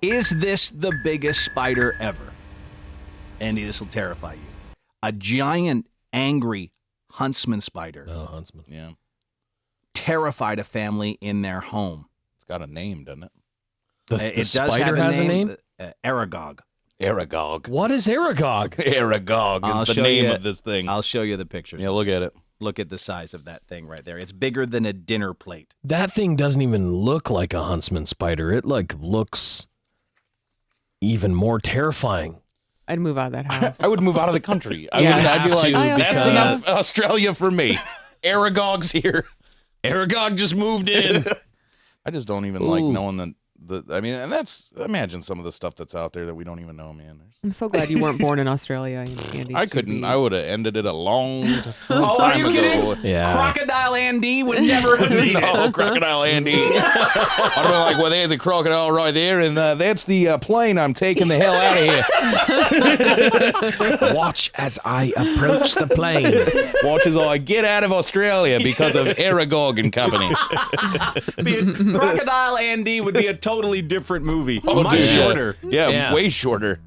Is this the biggest spider ever? Andy, this will terrify you. A giant, angry huntsman spider. Oh, huntsman. Yeah. Terrified a family in their home. It's got a name, doesn't it? The spider has a name? Aragog. Aragog. What is Aragog? Aragog is the name of this thing. I'll show you the pictures. Yeah, look at it. Look at the size of that thing right there. It's bigger than a dinner plate. That thing doesn't even look like a huntsman spider. It looks even more terrifying. I'd move out of that house. I would move out of the country. I'd be like, that's enough Australia for me. Aragog's here. Aragog just moved in. I just don't even like knowing that. Imagine some of the stuff that's out there that we don't even know, man. I'm so glad you weren't born in Australia, Andy. I couldn't. I would have ended it a long time are you ago. kidding? Yeah. Crocodile Andy would never have made it. No, Crocodile Andy. I'd be like, well, there's a crocodile right there, and that's the plane. I'm taking the hell out of here. Watch as I approach the plane. Watch as I get out of Australia because of Aragog and company. Crocodile Andy would be a totally different movie. Oh, Much dude, shorter. Yeah, way shorter.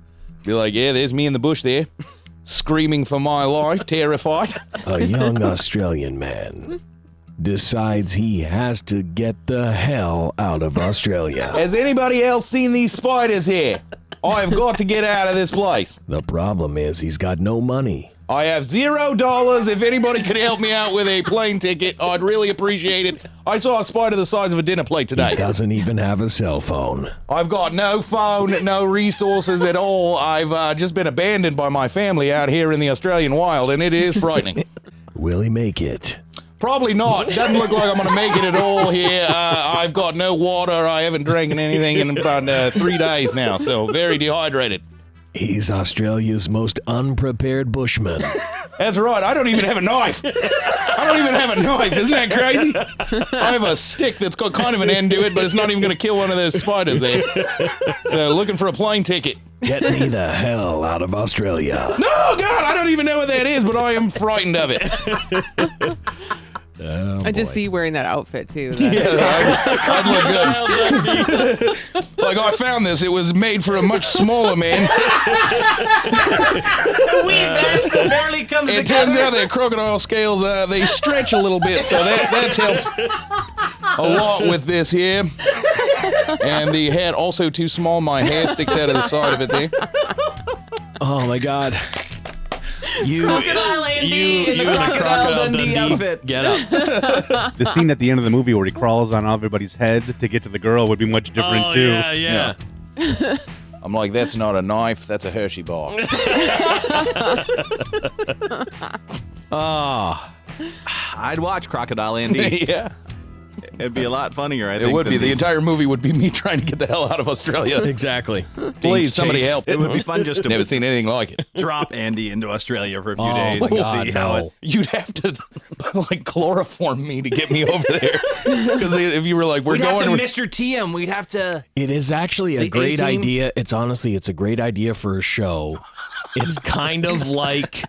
Be like, yeah, there's me in the bush there, screaming for my life, terrified. A young Australian man decides he has to get the hell out of Australia. Has anybody else seen these spiders here? I've got to get out of this place. The problem is he's got no money. I have $0. If anybody could help me out with a plane ticket, I'd really appreciate it. I saw a spider the size of a dinner plate today. He doesn't even have a cell phone. I've got no phone, no resources at all. I've just been abandoned by my family out here in the Australian wild, and it is frightening. Will he make it? Probably not. Doesn't look like I'm going to make it at all here. I've got no water. I haven't drank anything in about 3 days now, so very dehydrated. He's Australia's most unprepared bushman. That's right. I don't even have a knife. I don't even have a knife. Isn't that crazy? I have a stick that's got kind of an end to it, but it's not even going to kill one of those spiders there. So looking for a plane ticket. Get me the hell out of Australia. No, God, I don't even know what that is, but I am frightened of it. I just see you wearing that outfit, too. I'd look good. Like, I found this. It was made for a much smaller man. barely comes It turns out that crocodile scales, they stretch a little bit, so that's helped a lot with this here. And the hat also too small. My hair sticks out of the side of it there. Oh, my God. Crocodile Andy in the Crocodile Dundee outfit. Get up. The scene at the end of the movie where he crawls on everybody's head to get to the girl would be much different, too. Yeah. I'm like, that's not a knife, that's a Hershey bar. I'd watch Crocodile Andy. Yeah. It'd be a lot funnier, I think. It would be. than The entire movie would be me trying to get the hell out of Australia. Exactly. Please, somebody chased. help. It would be fun just to Never seen anything like it. drop Andy into Australia for a few Oh, days my and God, see how no. it... You'd have to, like, chloroform me to get me over there. Because if you were like, we're We'd have going... to Mr. T him. We'd have to... It is actually a The great A-team? idea. It's a great idea for a show. It's kind of like,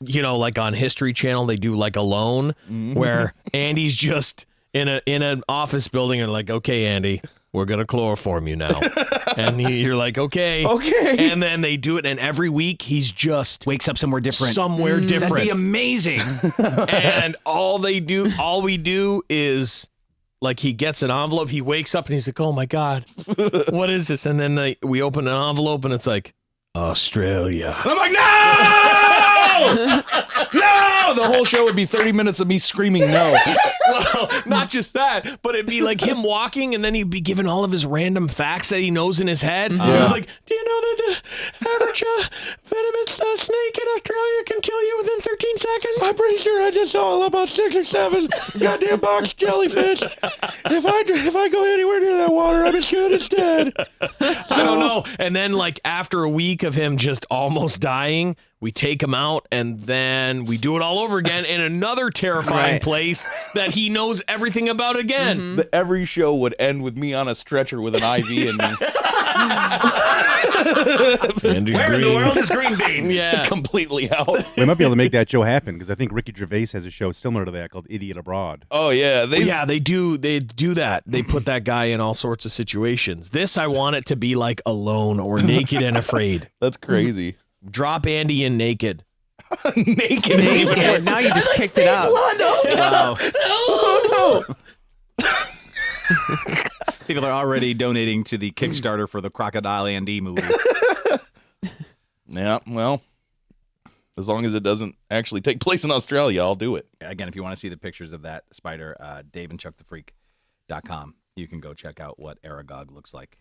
like on History Channel, they do like Alone, where Andy's just in an office building and like, okay, Andy, we're going to chloroform you now. And you're like, okay. Okay. And then they do it. And every week he's just Wakes up somewhere different. somewhere different. That'd be amazing. And all we do is like he gets an envelope, he wakes up and he's like, oh my God, what is this? And then we open an envelope and it's like, Australia. And I'm like, no! No! The whole show would be 30 minutes of me screaming no. Well, not just that, but it'd be like him walking and then he'd be given all of his random facts that he knows in his head. He was like, do you know that the average venomous snake in Australia can kill you within 13 seconds? I'm pretty sure I just saw about 6 or 7 goddamn box jellyfish. If I go anywhere near that water, I'm as good as dead. I don't know. And then like after a week of him just almost dying, we take him out and then we do it all over again in another terrifying place that he knows everything about again. Every show would end with me on a stretcher with an IV in me. Andy Where in the Green. world is Green Bean? Yeah. Completely out. We might be able to make that show happen because I think Ricky Gervais has a show similar to that called Idiot Abroad. Oh yeah, They do that. They put that guy in all sorts of situations. This, I want it to be like Alone or Naked and Afraid. That's crazy. Drop Andy in Naked. Naked. is even Naked. worse. Now you just kicked it up. Wow. Oh, no. People are already donating to the Kickstarter for the Crocodile Andy movie. Yeah, well, as long as it doesn't actually take place in Australia, I'll do it. Again, if you want to see the pictures of that spider, DaveandChuckTheFreak.com. You can go check out what Aragog looks like.